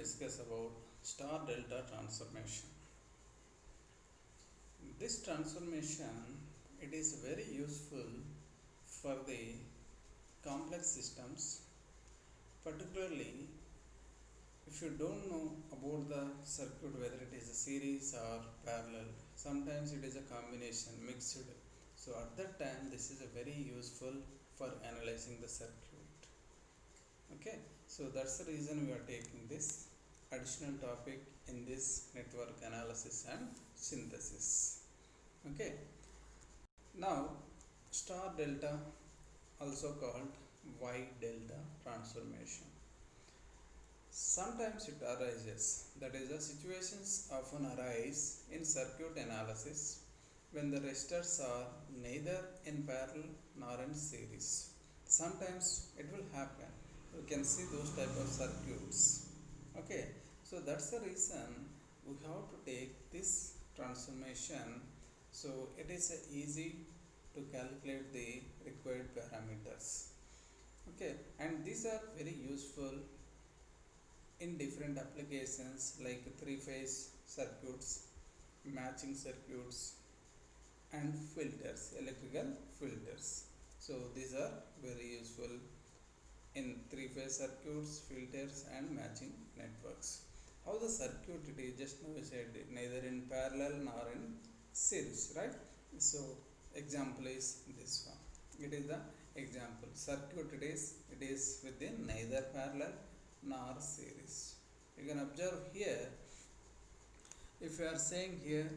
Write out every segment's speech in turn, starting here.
discuss about star delta transformation. This transformation it is very useful for the complex systems, particularly if you don't know about the circuit whether it is a series or parallel. Sometimes it is a combination mixed. So at that time this is a very useful for analyzing the circuit. Okay, so that's the reason we are taking this additional topic in this network analysis and synthesis. Okay, now star delta, also called Y delta transformation. Sometimes it arises, that is, the situations often arise in circuit analysis when the resistors are neither in parallel nor in series. Sometimes it will happen. You can see those type of circuits. Okay, so that's the reason we have to take this transformation. So it is easy to calculate the required parameters. Okay, and these are very useful in different applications like three-phase circuits, matching circuits, and filters, electrical filters. So these are very useful in three-phase circuits, filters, and matching networks. How the circuit it is, just now we said neither in parallel nor in series, right? So example is this one. It is the example circuit. It is within neither parallel nor series. You can observe here, if you are saying here,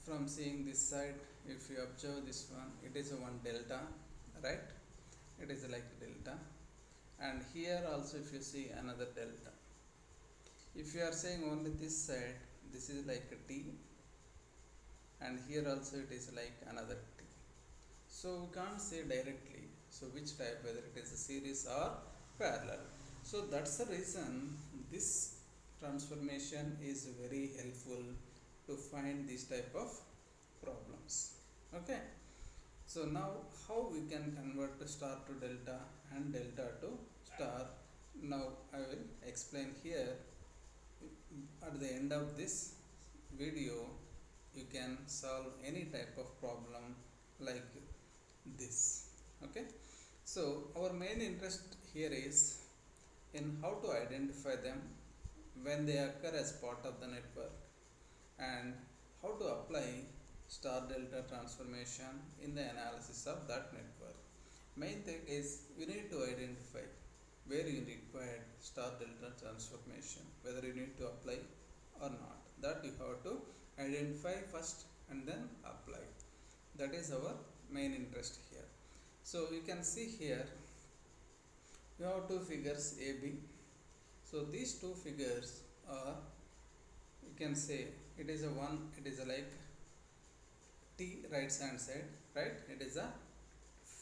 from seeing this side, if you observe this one, it is a one delta, right? It is like delta, and here also if you see another delta. If you are saying only this side, this is like a T, and here also it is like another T. So we can't say directly so which type, whether it is a series or parallel. So that's the reason this transformation is very helpful to find this type of problems. Okay, so now how we can convert the star to delta and delta to star, now I will explain here. At the end of this video you can solve any type of problem like this. Okay, so our main interest here is in how to identify them when they occur as part of the network, and how to apply star delta transformation in the analysis of that network. Main thing is you need to identify where you require star delta transformation, whether you need to apply or not. That you have to identify first and then apply. That is our main interest here. So you can see here we have two figures AB. So these two figures are, you can say it is a one, it is a like T right hand side, right? It is a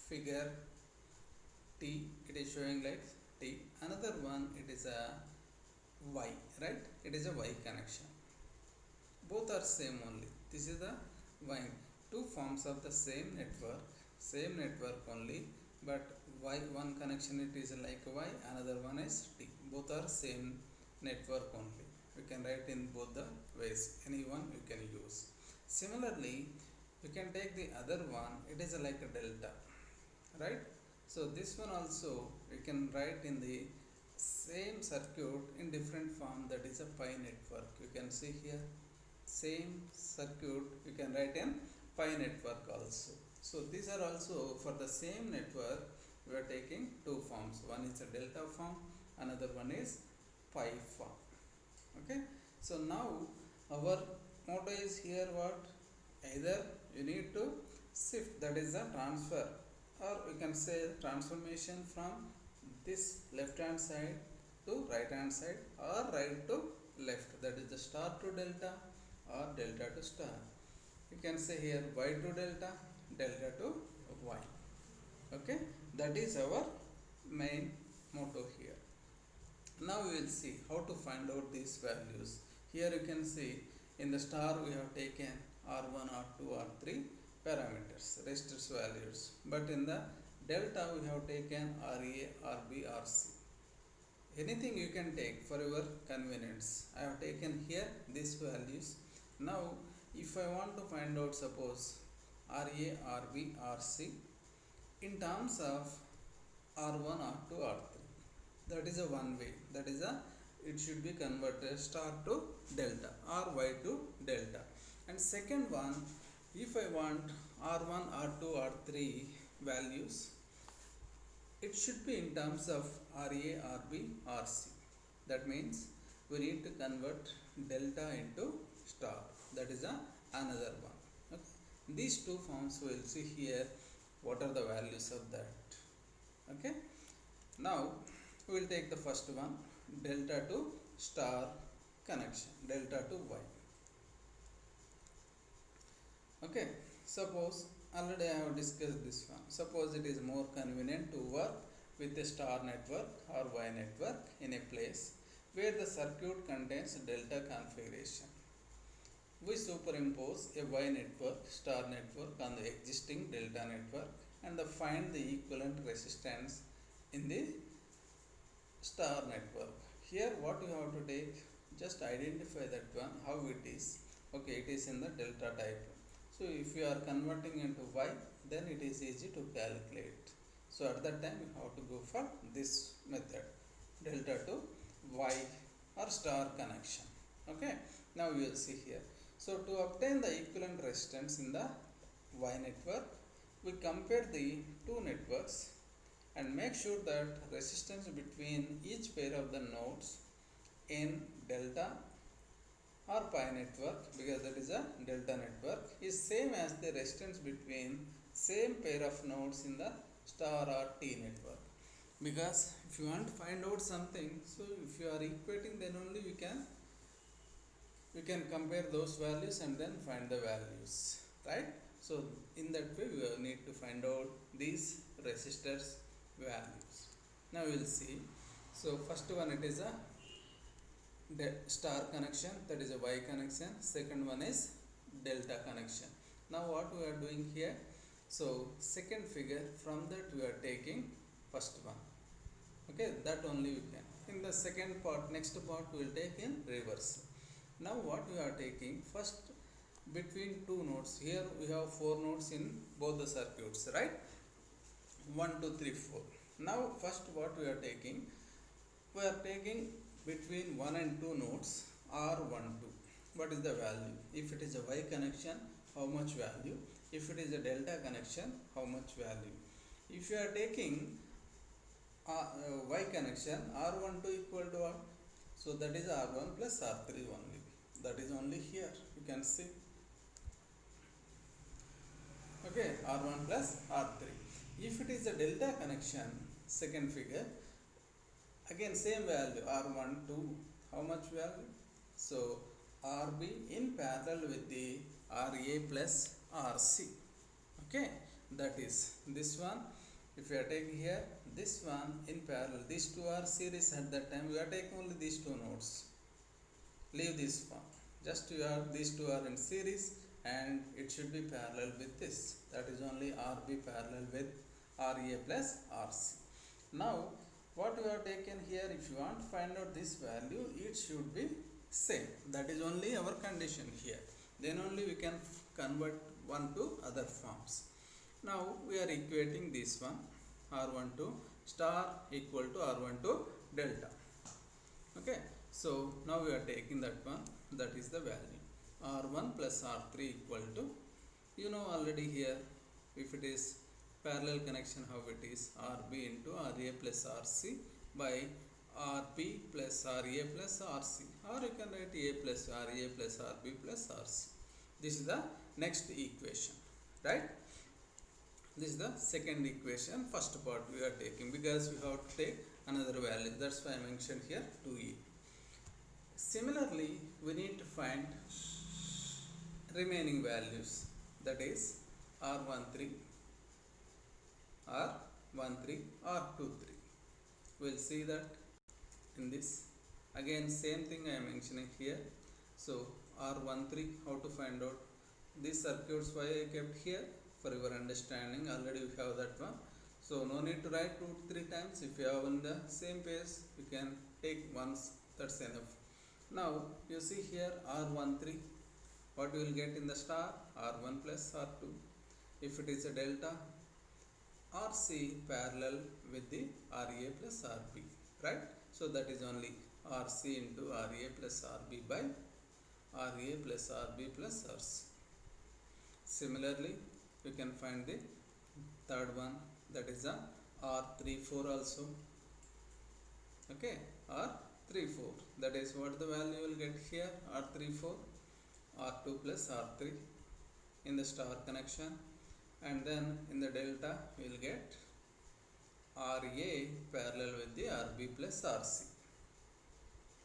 figure T, it is showing like T. Another one, it is a Y, right? It is a Y connection. Both are same only. This is the Y. Two forms of the same network only, but Y one connection it is like Y, another one is T. Both are same network only. You can write in both the ways. Any one you can use. Similarly, you can take the other one. It is like a delta, right? So this one also you can write in the same circuit in different form, that is a pi network. You can see here same circuit you can write in pi network also. So these are also for the same network we are taking two forms. One is a delta form, another one is pi form. Okay, so now our motto is here what? Either you need to shift, that is the transfer, or you can say transformation from this left hand side to right hand side, or right to left, that is the star to delta or delta to star. You can say here Y to delta, delta to Y. Okay, that is our main motto here. Now we will see how to find out these values. Here you can see in the star we have taken R1, R2, R3 parameters, resistors values, but in the delta we have taken RA, RB, RC. anything you can take for your convenience. I have taken here these values. Now if I want to find out, suppose RA, RB, RC in terms of R1, R2, R3, that is a one way, that is a, it should be converted star to delta or Y to delta. And second one, if I want R1, R2, R3 values, it should be in terms of RA, RB, RC. That means we need to convert delta into star. That is another one. Okay. These two forms we will see here what are the values of that. Okay. Now we will take the first one, delta to star connection, delta to Y. Okay. Suppose already I have discussed this one. Suppose it is more convenient to work with a star network or Y network in a place where the circuit contains delta configuration. We superimpose a Y network, star network on the existing delta network and find the equivalent resistance in the star network. Here what you have to take, just identify that one, how it is. Okay, it is in the delta type. So if you are converting into Y, then it is easy to calculate. So at that time you have to go for this method, delta to Y or star connection. Okay, now you will see here. So to obtain the equivalent resistance in the Y network, we compare the two networks and make sure that resistance between each pair of the nodes in delta or pi network, because that is a delta network, is same as the resistance between same pair of nodes in the star or T network. Because if you want to find out something, so if you are equating, then only we can compare those values and then find the values, right? So in that way we need to find out these resistors values. Now we will see. So first one, it is a star connection, that is a Y connection. Second one is delta connection. Now what we are doing here, so second figure, from that we are taking first one. Okay, that only we can. In the second part, next part we will take in reverse. Now what we are taking, first between two nodes, here we have four nodes in both the circuits, right? 1, 2, 3, 4. Now first what we are taking between 1 and 2 nodes R12. What is the value? If it is a Y connection, how much value? If it is a delta connection, how much value? If you are taking Y connection, R12 equal to what? So that is R1 plus R3 only. That is only here, you can see. Okay, R1 plus R3. If it is a delta connection, second figure, again same value, R12, how much value? So RB in parallel with the RA plus RC. Okay, that is this one. If you are taking here, this one in parallel, these two are series at that time, we are taking only these two nodes. Leave this one. Just these two are in series and it should be parallel with this. That is only RB parallel with RA plus RC. Now what we have taken here, if you want to find out this value, it should be same. That is only our condition here. Then only we can convert one to other forms. Now we are equating this one, R12 star equal to R12 delta. Okay, so now we are taking that one, that is the value, R1 plus R3 equal to, you know already here, if it is parallel connection, how it is, RB into RA plus RC by RB plus RA plus RC, or you can write A plus RA plus RB plus RC. This is the next equation, right? This is the second equation. First part we are taking, because we have to take another value, that's why I mentioned here 2e. Similarly, we need to find remaining values, that is R13, R13, R23. We will see that in this. Again same thing I am mentioning here. So R13, how to find out? These circuits why I kept here for your understanding, already we have that one. So no need to write 2 3 times. If you are on the same page, you can take once, that's enough. Now you see here R13, what you will get in the star? R1 plus R2. If it is a delta, RC parallel with the RA plus RB, right? So that is only RC into RA plus RB by RA plus RB plus RC. Similarly, you can find the third one, that is a R34 also. Okay, R34, that is what the value you will get here, R34, R2 plus R3 in the star connection, and then in the delta we will get RA parallel with the RB plus RC.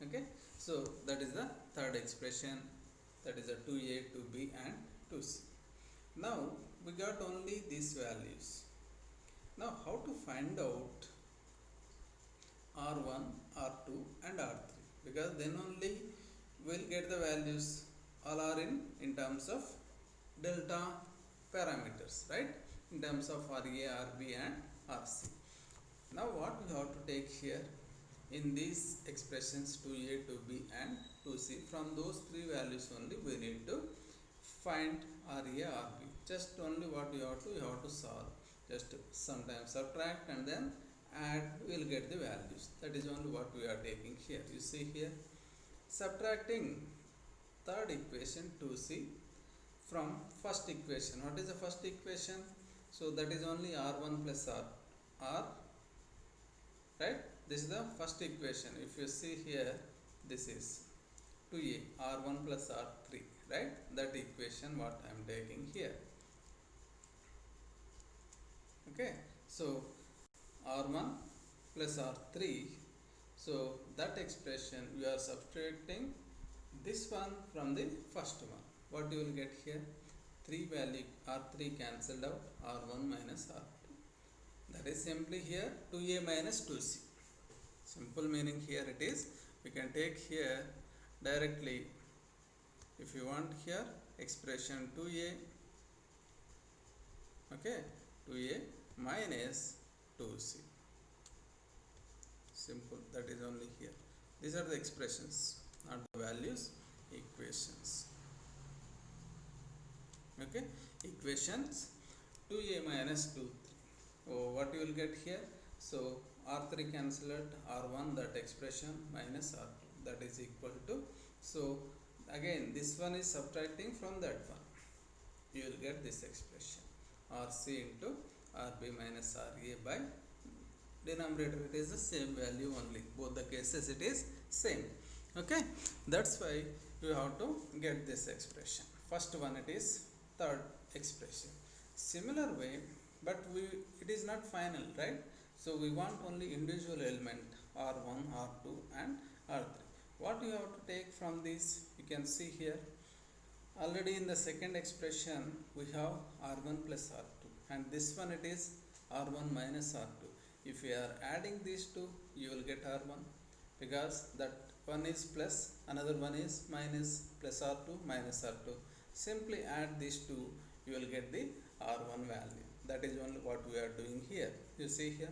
Okay, so that is the third expression, that is a 2A, 2B and 2C. Now we got only these values. Now how to find out R1, R2 and R3, because then only we will get the values. All are in terms of delta parameters, right? In terms of RA, RB and RC. Now what we have to take here in these expressions 2A, 2B and 2C, from those three values only we need to find RA, RB. Just only what you have to solve. Just sometimes subtract and then add, we will get the values. That is only what we are taking here. You see here, subtracting third equation 2C from first equation. What is the first equation? So that is only R1 plus R, right? This is the first equation. If you see here, this is 2A, R1 plus R3, right? That equation what I am taking here. Okay, so R1 plus R3, so that expression we are subtracting this one from the first one. What you will get here? 3 value R3 cancelled out, R1 minus R2. That is simply here 2A minus 2C. Simple meaning here it is. We can take here directly, if you want here, expression 2A, okay, 2A minus 2C. Simple, that is only here. These are the expressions, not the values, equations. Okay, equations 2A minus 2. Oh, what you will get here? So R3 cancelled, R1, that expression minus R2, that is equal to. So again this one is subtracting from that one. You will get this expression, RC into RB minus RA by denominator. It is the same value only. Both the cases it is same. Okay, that's why you have to get this expression. First one it is third expression. Similar way, but it is not final, right? So we want only individual element R1, R2 and R3. What you have to take from this? You can see here, already in the second expression we have R1 plus R2, and this one it is R1 minus R2. If you are adding these two, you will get R1, because that one is plus, another one is minus, plus R2 minus R2. Simply add these two, you will get the R1 value. That is only what we are doing here. You see here,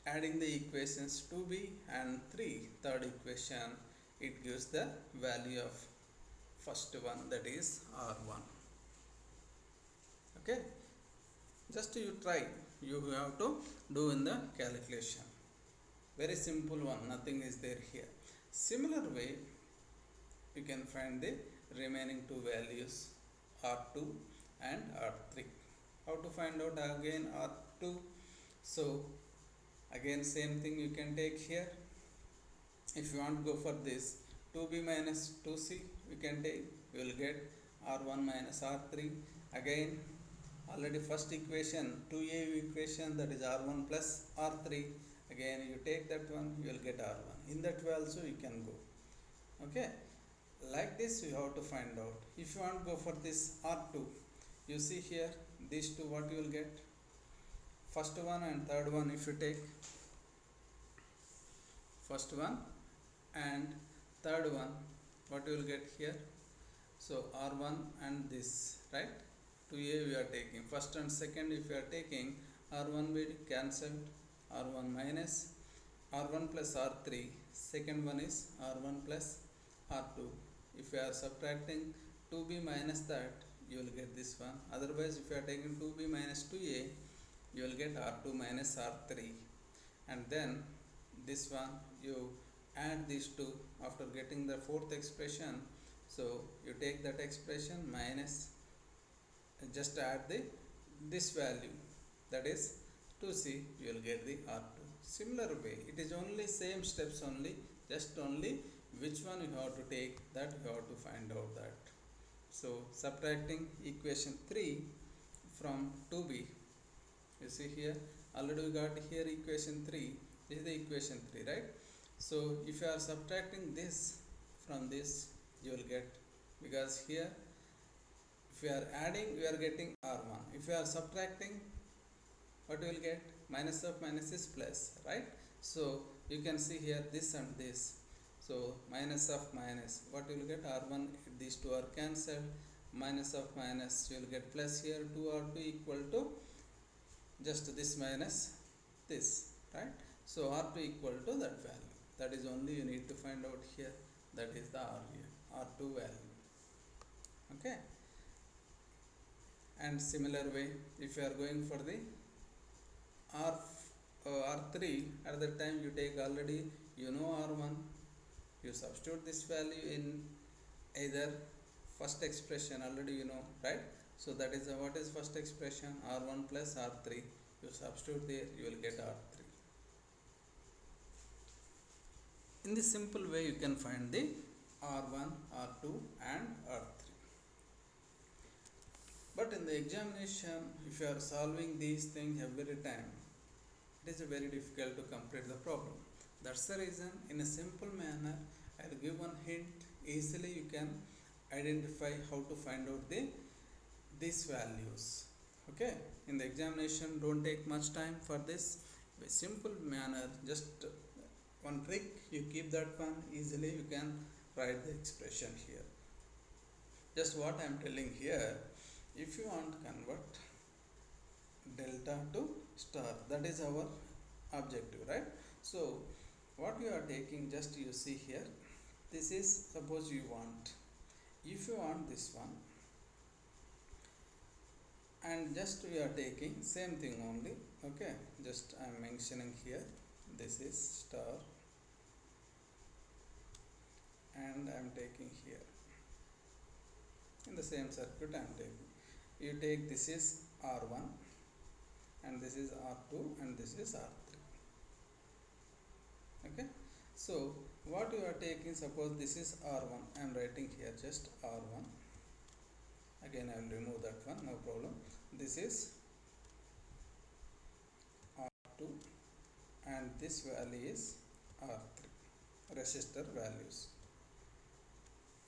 adding the equations 2b and 3, third equation, it gives the value of first one, that is R1. Okay, just you try, you have to do in the calculation. Very simple one, nothing is there here. Similar way, you can find the remaining two values, R2 and R3. How to find out again R2? So again same thing you can take here. If you want to go for this 2b minus 2c, you can take, you will get R1 minus R3. Again already first equation 2a equation, that is R1 plus R3. Again you take that one, you will get R1. In that way also you can go. Okay, like this you have to find out. If you want to go for this R2, you see here these two, what you will get? First one and third one, if you take first one and third one, what you will get here? So R1 and this, right? 2a we are taking first and second. If you are taking R1 will be cancelled, R1 minus R1 plus R3, second one is R1 plus R2. If you are subtracting 2b minus that, you will get this one. Otherwise, if you are taking 2b minus 2a, you will get R2 minus R3. And then this one, you add these two after getting the fourth expression. So you take that expression minus, just add this value, that is 2c, you will get the R2. Similar way, it is only same steps only, just only which one you have to take, that you have to find out that. So subtracting equation 3 from 2b, you see here already we got here equation 3, this is the equation 3, right? So if you are subtracting this from this, you will get, because here if you are adding, you are getting R1. If you are subtracting, what you will get? Minus of minus is plus, right? So you can see here this and this. So minus of minus, what you will get? R1, these two are cancelled. Minus of minus, you will get plus here, 2R2 equal to just this minus this, right? So R2 equal to that value. That is only you need to find out here. That is the R2 value. Okay. And similar way, if you are going for the R3, at that time you take already, you know R1, you substitute this value in either first expression, already you know, right? So that is what is first expression, R1 plus R3, you substitute there, you will get R3. In this simple way you can find the R1, R2 and R3. But in the examination, if you are solving these things every time, it is very difficult to complete the problem. That's the reason, in a simple manner, I will give one hint. Easily you can identify how to find out these values. Okay, in the examination, don't take much time for this. A simple manner, just one trick, you keep that one, easily you can write the expression here. Just what I am telling here, if you want to convert delta to star, that is our objective, right? So what you are taking, just you see here, this is, suppose you want, if you want this one, and just we are taking same thing only, okay, just I am mentioning here, this is star, and I am taking here in the same circuit I am taking. You take, this is R1 and this is R2 and this is R3. Okay, so what you are taking, suppose this is R1, I am writing here just R1, again I will remove that one, no problem. This is R2 and this value is R3, resistor values.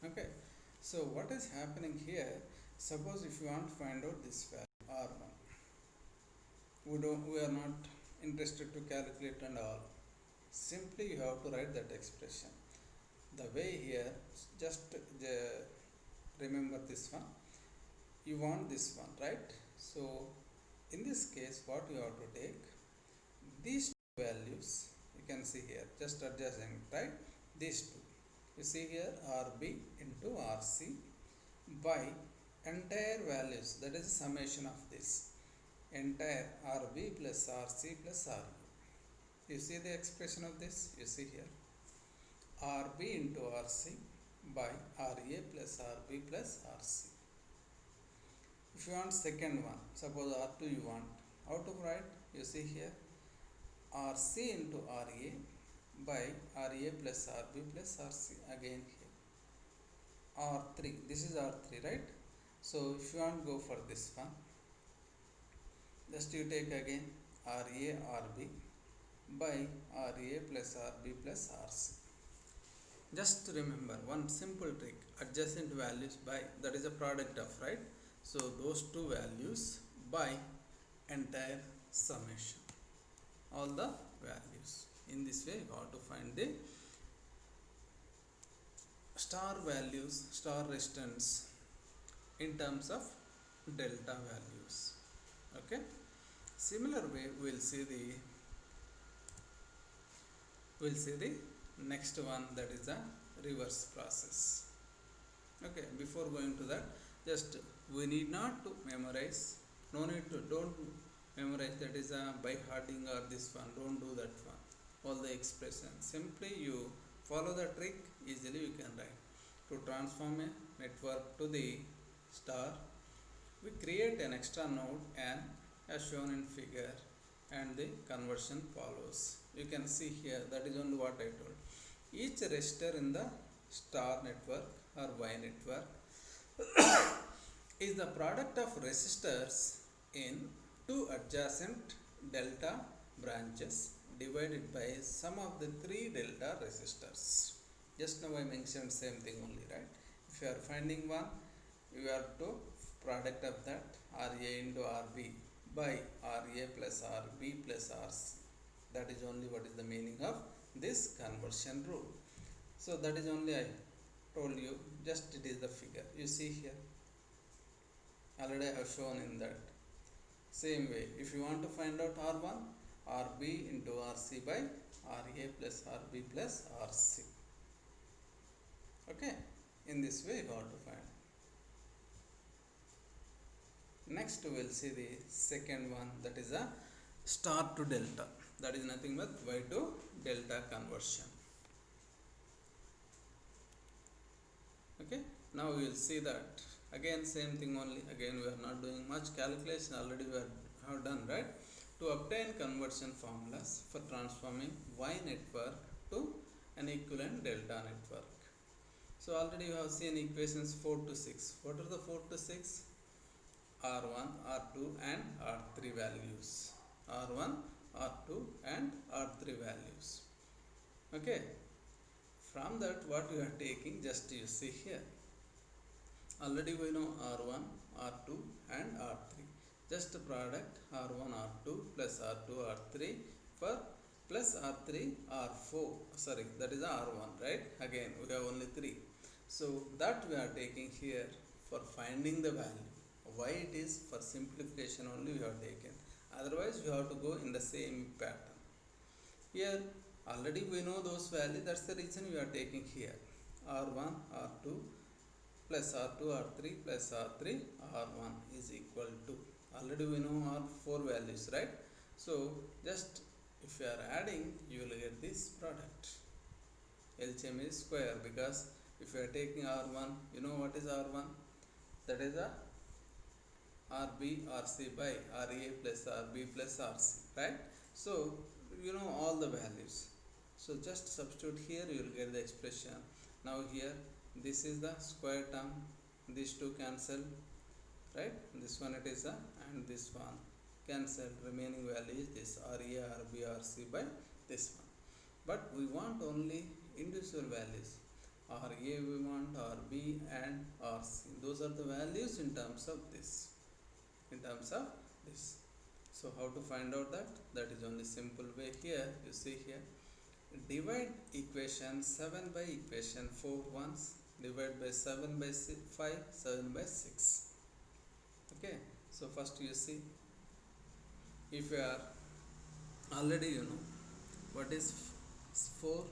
Okay, so what is happening here, suppose if you want to find out this value R1, we are not interested to calculate and all, simply you have to write that expression. The way here, just remember this one, you want this one, right? So in this case, what you have to take, these two values, you can see here, just adjusting, right? These two, you see here, RB into RC by entire values, that is the summation of this, entire RB plus RC plus RE. You see the expression of this, you see here, RB into RC by RA plus RB plus RC. If you want second one, suppose R2 you want, how to write, you see here, RC into RA by RA plus RB plus RC, again here, R3, this is R3, right? So if you want to go for this one, just you take again RA RB by RA plus RB plus RC. Just remember one simple trick, adjacent values by, that is a product of, right? So those two values by entire summation, all the values. In this way you have to find the star values, star resistance in terms of delta values. Okay, Similar way we'll see the next one, that is the reverse process. Okay, before going to that, just we need not to memorize, no need to, don't memorize that is a by hearting or this one, don't do that one, all the expressions, simply you follow the trick, easily you can write. To transform a network to the star, we create an extra node and as shown in figure, and the conversion follows. You can see here, that is only what I told. Each resistor in the star network or Y network is the product of resistors in two adjacent delta branches divided by sum of the three delta resistors. Just now I mentioned same thing only, right? If you are finding one, you have to product of that RA into RB by RA plus RB plus RC. That is only what is the meaning of this conversion rule. So that is only I told you, just it is the figure you see here, already I have shown in that. Same way, if you want to find out R1, RB into RC by RA plus RB plus RC. Okay, in this way you have to find. Next we will see the second one, that is a star to delta, that is nothing but Y to delta conversion. Okay, now we will see that again same thing only, again we are not doing much calculation, already we have done, right? To obtain conversion formulas for transforming Y network to an equivalent delta network. So already you have seen equations 4 to 6. What are the 4 to 6? R1, R2 and R3 values. R1, R2 and R3 values. Okay. From that what you are taking, just you see here. Already we know R1, R2 and R3. Just product R1, R2 plus R2, R3 for plus R3, R4. Sorry, that is R1, right? Again we have only 3. So that we are taking here for finding the value. Why it is for simplification only we have taken. Otherwise you have to go in the same pattern. Here already we know those values, that's the reason we are taking here. R1, R2 plus R2, R3 plus R3, R1 is equal to. Already we know our 4 values, right? So just if you are adding, you will get this product. LCM is square, because if you are taking R1, you know what is R1? That is a RB RC by RA plus RB plus RC, right? So you know all the values. So just substitute here, you will get the expression. Now here this is the square term, these two cancel, right? This one it is a, and this one cancel, remaining value is this RA RB RC by this one. But we want only individual values. RA we want, RB and RC. Those are the values in terms of this. So how to find out that? That is only simple way here. You see here. Divide equation 7 by equation 4 once. Divide by 7 by 5, 7 by 6. Okay. So first you see. If you are already you know what is 4.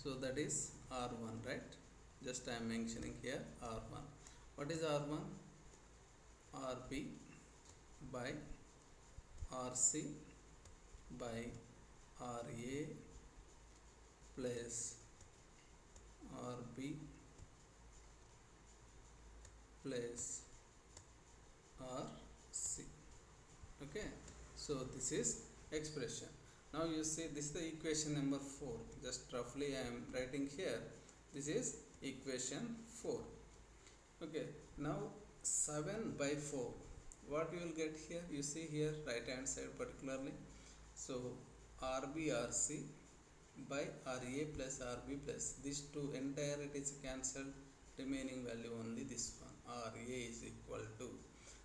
So that is R1, right? Just I am mentioning here R1. What is R1? RB by RC by RA plus RB plus RC. Okay, so this is expression. Now you see this is the equation number 4. Just roughly I am writing here. This is equation 4. Okay, now 7 by 4. What you will get here? You see here right hand side particularly. So RB/RC by RA plus RB plus these two entire it is cancelled, remaining value only this one RA is equal to.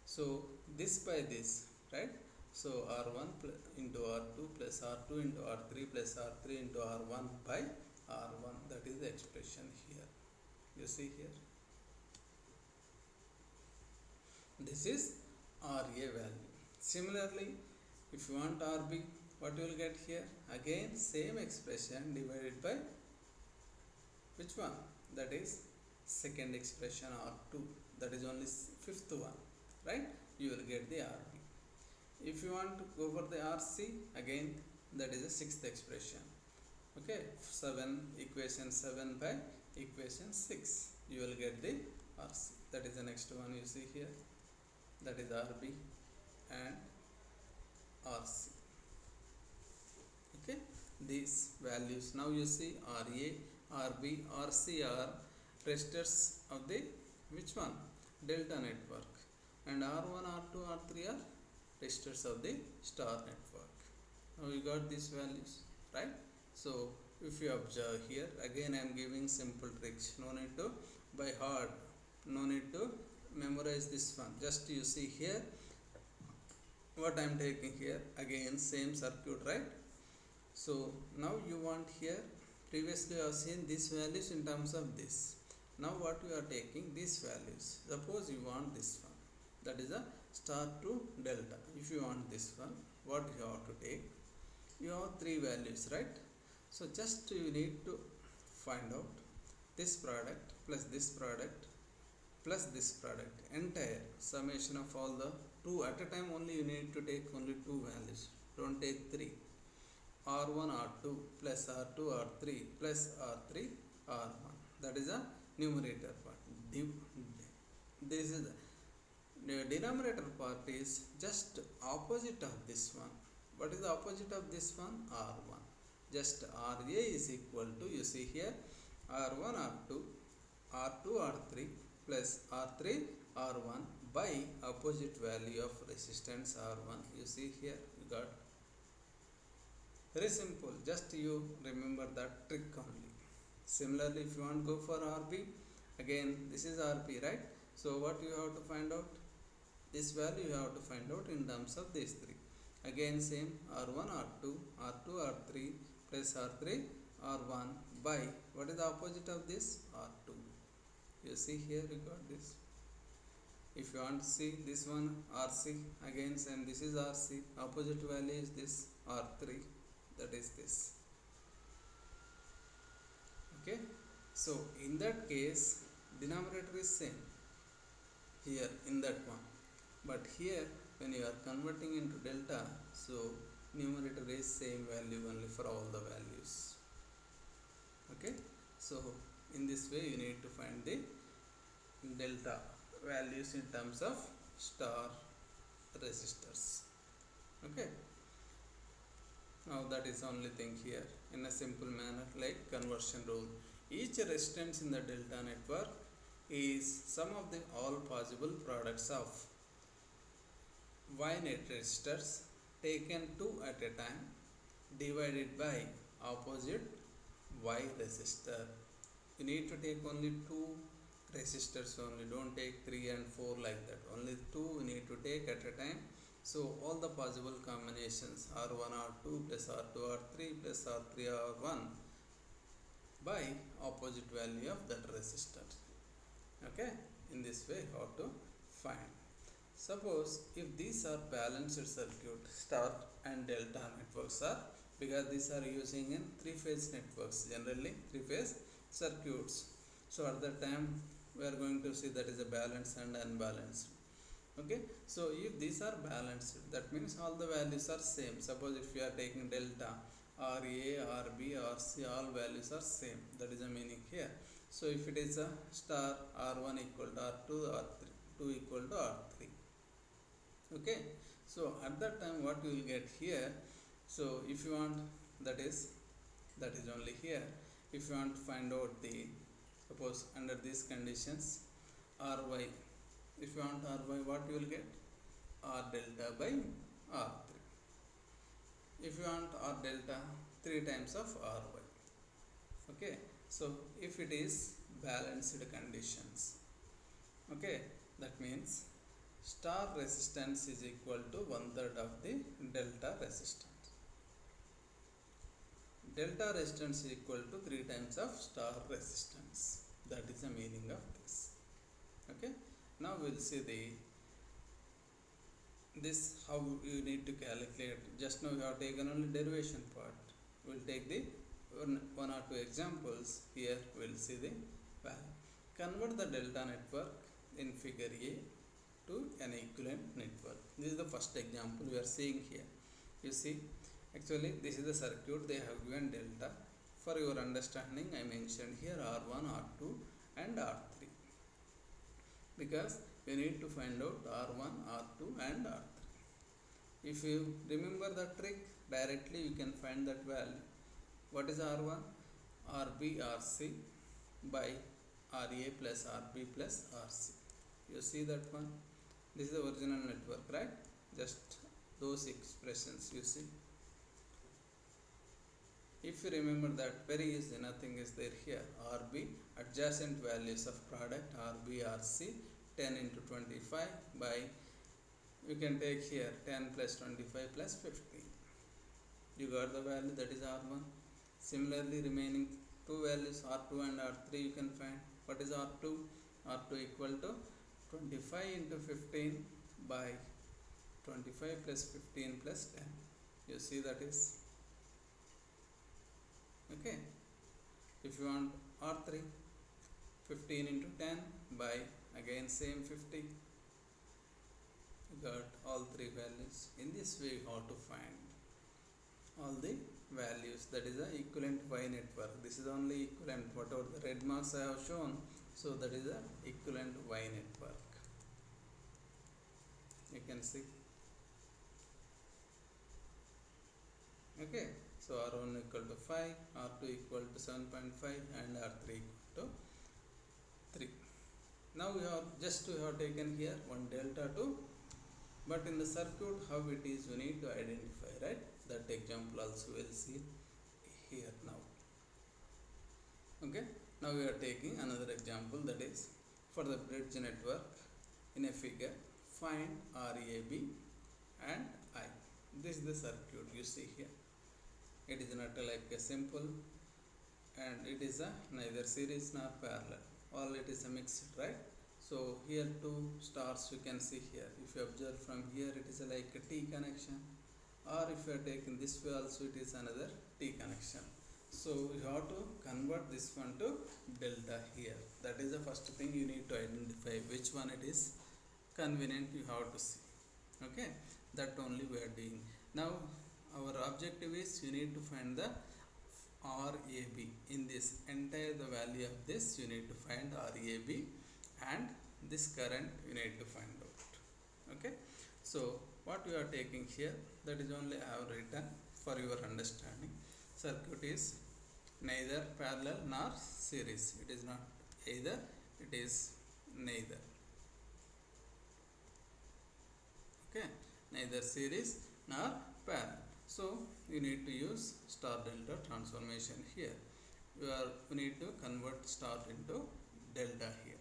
So this by this, right? So R1 into R2 plus R2 into R3 plus R3 into R1 by R1, that is the expression here. You see here. This is RA value. Similarly, If you want RB, what you will get here? Again same expression divided by which one? That is second expression R2. That is only fifth one, right? You will get the RB. If you want to go for the RC, again that is the sixth expression. Okay, 7 equation 7 by equation 6. You will get the RC. That is the next one you see here. That is RB and RC. Okay, these values. Now you see RA, RB, RC are resistors of the which one? Delta network. And R1, R2, R3 are resistors of the star network. Now you got these values, right? So if you observe here, again I am giving simple tricks. No need to by heart. No need to memorize this one. Just you see here what I am taking here. Again same circuit, right? So now you want here, previously I have seen these values in terms of this. Now what you are taking these values. Suppose you want this one, that is a star to delta. If you want this one, what you have to take? You have three values, right? So just you need to find out this product plus this product plus this product, entire summation of all the two at a time. Only you need to take only two values, don't take three. R1 R2 plus R2 R3 plus R3 R1. That is a numerator part. This is the denominator part is just opposite of this one. What is the opposite of this one? R1. Just RA is equal to, you see here, R1 R2 R2 R3 plus R3 R1 by opposite value of resistance R1. You see here, you got. Very simple, just you remember that trick only. Similarly, if you want to go for RB, again this is RB, right? So what you have to find out? This value you have to find out in terms of these three. Again same R1 R2 R2 R3 plus R3 R1 by, what is the opposite of this? R2. You see here you got this. If you want to see this one RC, again same, this is RC, opposite value is this R3. That is this. Okay, so in that case denominator is same here in that one, but here when you are converting into delta, so numerator is same value only for all the values. Okay, so in this way you need to find the delta values in terms of star resistors. Okay, now that is only thing here in a simple manner, like conversion rule. Each resistance in the delta network is sum of the all possible products of Y net resistors taken two at a time divided by opposite Y resistor. You need to take only two resistors only, don't take 3 and 4 like that. Only two you need to take at a time. So all the possible combinations R1 R2 plus R2 R3 plus R3 R1 by opposite value of that resistor. Okay, in this way how to find. Suppose if these are balanced circuit, star and delta networks are, because these are using in three-phase networks, generally three-phase circuits. So at that time we are going to see that is a balanced and unbalanced. Okay, so if these are balanced, that means all the values are same. Suppose if you are taking delta, RA, RB, RC, all values are same. That is the meaning here. So if it is a star, R1 equal to R2, R2 equal to R3. Okay, so at that time what you will get here, so if you want, that is only here. If you want to find out the, suppose under these conditions, Ry, if you want Ry, what you will get? R delta by R3. If you want R delta, 3 times of Ry. Okay, so if it is balanced conditions, okay, that means star resistance is equal to 1/3 of the delta resistance. Delta resistance is equal to 3 times of star resistance. That is the meaning of this. Okay, now we'll see the this how you need to calculate. Just now you have taken only derivation part. We'll take the one or two examples. Here we'll see the value. Convert the delta network in figure A to an equivalent network. This is the first example we are seeing here. You see, actually this is the circuit. They have given delta. For your understanding, I mentioned here R1, R2 and R3, because you need to find out R1, R2 and R3. If you remember the trick, directly you can find that value. What is R1? RB RC by RA plus RB plus RC. You see that one? This is the original network, right? Just those expressions you see. If you remember that, very easy, nothing is there here. RB, adjacent values of product, RB RC, 10 into 25 by, you can take here 10 plus 25 plus 15. You got the value, that is R1. Similarly, remaining two values R2 and R3 you can find. What is R2? R2 equal to 25 into 15 by 25 plus 15 plus 10. You see that is. Okay. If you want R3, 15 into 10 by again same 50. You got all three values. In this way you have to find all the values. That is the equivalent Y network. This is only equivalent, whatever the red marks I have shown. So that is the equivalent Y network. You can see. Okay. So R1 equal to 5, R2 equal to 7.5 and R3 equal to 3. Now we have taken here one delta 2, but in the circuit how it is you need to identify, right? That example also we'll see here now. Okay. Now we are taking another example, that is for the bridge network in a figure. Find RAB and I. This is the circuit you see here. It is not like a simple, and it is a neither series nor parallel. All it is a mixed, right? So here two stars you can see here. If you observe from here, it is like a T connection, or if you are taking this way also, it is another T connection. So you have to convert this one to delta here. That is the first thing you need to identify which one it is convenient. You have to see. Okay, that only we are doing now. Our objective is you need to find the RAB. In this entire the value of this you need to find RAB, and this current you need to find out. Okay, so what we are taking here, that is only I have written for your understanding. Circuit is neither parallel nor series. It is not either, it is neither. Okay, neither series nor parallel. So you need to use star delta transformation here. You need to convert star into delta here.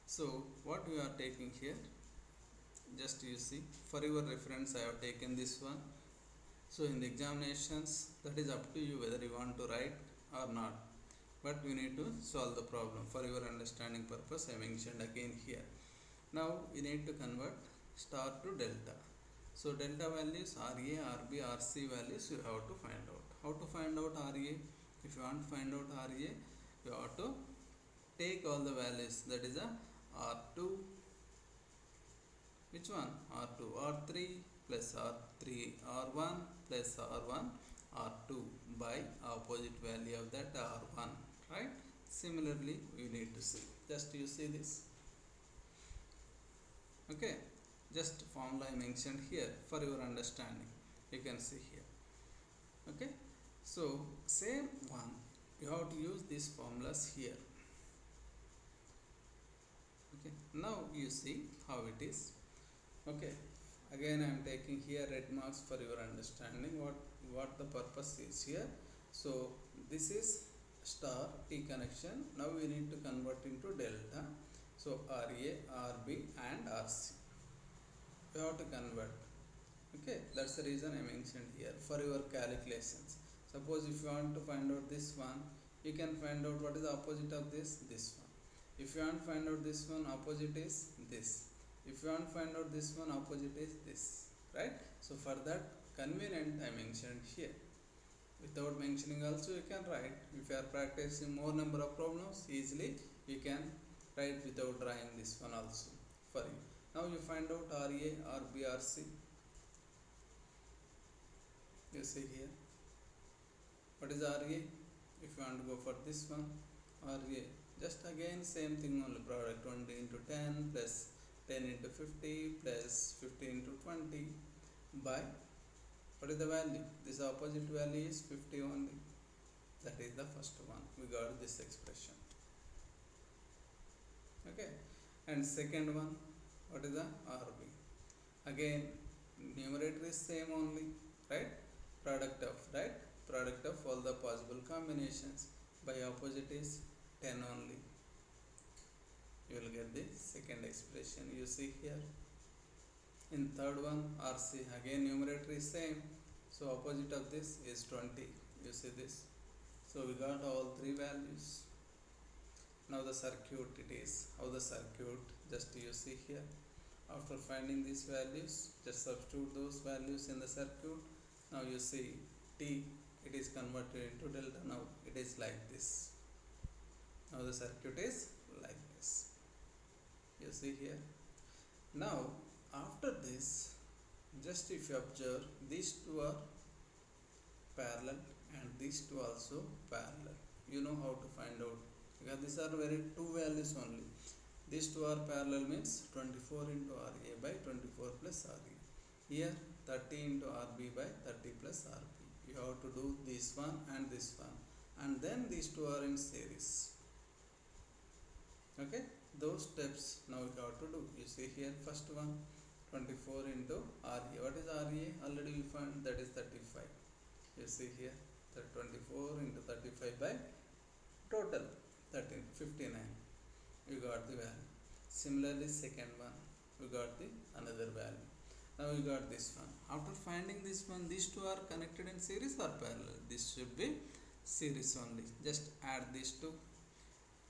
So what we are taking here, just you see, for your reference I have taken this one. So in the examinations, that is up to you whether you want to write or not, but you need to solve the problem. For your understanding purpose I mentioned again here. Now you need to convert star to delta. So delta values, RA, RB, RC values you have to find out. How to find out RA? If you want to find out RA, you have to take all the values. That is a R2, which one? R2, R3 plus R3, R1 plus R1, R2 by opposite value of that R1, right? Similarly, we need to see. Just you see this. Okay. Just formula I mentioned here for your understanding. You can see here. Okay. So same one, you have to use these formulas here. Okay. Now you see how it is. Okay. Again I am taking here red marks for your understanding what the purpose is here. So this is star T connection. Now we need to convert into delta. So RA, RB and RC. You have to convert. Okay, that's the reason I mentioned here for your calculations. Suppose if you want to find out this one, you can find out what is the opposite of this one. If you want to find out this one, opposite is this. If you want to find out this one, opposite is this. right? So for that convenient I mentioned here. Without mentioning also you can write. If you are practicing more number of problems, easily you can write without drawing this one also for you. Now you find out RA, RB, RC. You see here. What is RA? If you want to go for this one, RA, just again same thing only, product 20 into 10 plus 10 into 50 plus 50 into 20 by, what is the value? This opposite value is 50 only. That is the first one. We got this expression. Okay. And second one, what is the RB? Again, numerator is same only, right? Product of, right? Product of all the possible combinations. By opposite is 10 only. You will get the second expression you see here. In third one, RC, again numerator is same. So opposite of this is 20. You see this. So we got all three values. Now the circuit it is. How the circuit, just you see here. After finding these values, just substitute those values in the circuit. Now you see T, it is converted into delta. Now it is like this. Now the circuit is like this. You see here. Now after this, just if you observe, these two are parallel and these two also parallel. You know how to find out, because these are very two values only. These two are parallel means 24 into RA by 24 plus RA. Here 30 into RB by 30 plus RB. You have to do this one and this one, and then these two are in series. Okay, those steps now you have to do. You see here, first one 24 into RA. What is RA? Already we found, that is 35. You see here, that 24 into 35 by total 13, 59. You got the value. Similarly, second one, we got the another value. Now we got this one. After finding this one, these two are connected in series or parallel? This should be series only. Just add these two.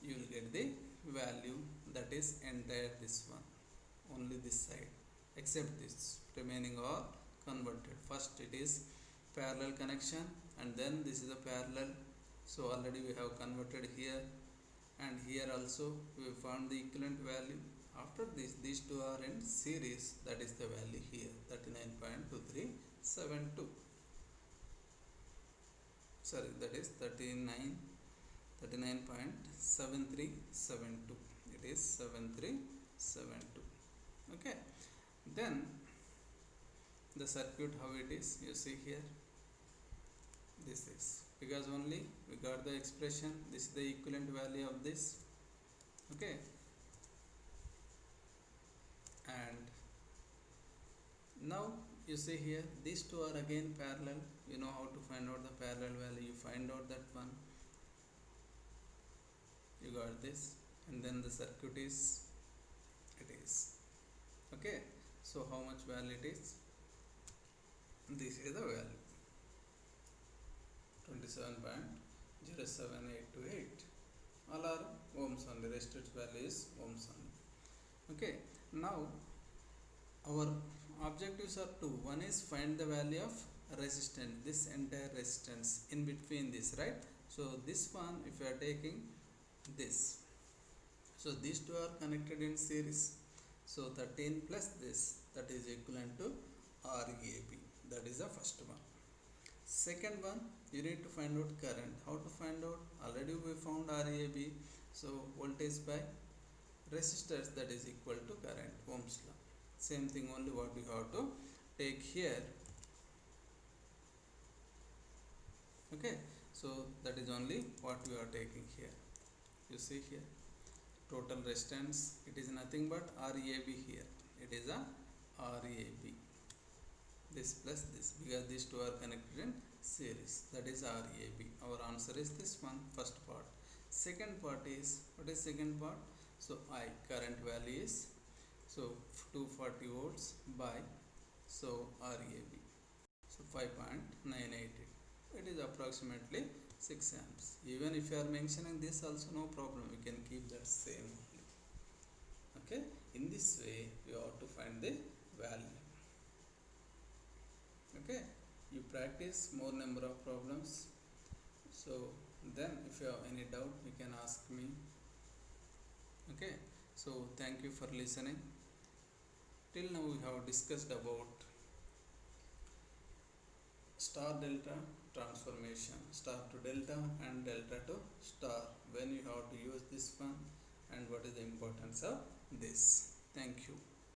You will get the value, that is entire this one. Only this side, except this. Remaining are converted. First it is parallel connection, and then this is a parallel. So already we have converted here, and here also we found the equivalent value. After this, these two are in series, that is the value here, 39.2372. Sorry, that is 39.7372. It is 7372. Okay. Then the circuit, how it is, you see here. This is, because only we got the expression, this is the equivalent value of this. Okay. And now you see here, these two are again parallel. You know how to find out the parallel value. You find out that one. You got this, and then the circuit is, it is. Okay. So how much value it is? This is the value, 27.07828. All are ohms only. Resistor value is ohms only. Okay. Now our objectives are two. One is find the value of resistance, this entire resistance in between this, right? So this one, if you are taking this, so these two are connected in series. So 13 plus this, that is equivalent to RAB. That is the first one. Second one, you need to find out current. How to find out? Already we found RAB. So voltage by resistors, that is equal to current, Ohm's law. Same thing only, what we have to take here. Okay, so that is only what we are taking here. You see here, total resistance, it is nothing but RAB here. It is a RAB. This plus this, because these two are connected in series, that is RAB. Our answer is this one, first part. Second part is, what is second part? So I, current value is, so 240 volts by, so RAB, so 5.988. It is approximately 6 amps. Even if you are mentioning this also, no problem, we can keep that same only. Okay, in this way you have to find the value. Okay, you practice more number of problems. So then if you have any doubt you can ask me. Okay, so thank you for listening. Till now we have discussed about star delta transformation, star to delta and delta to star, when you have to use this one and what is the importance of this. Thank you.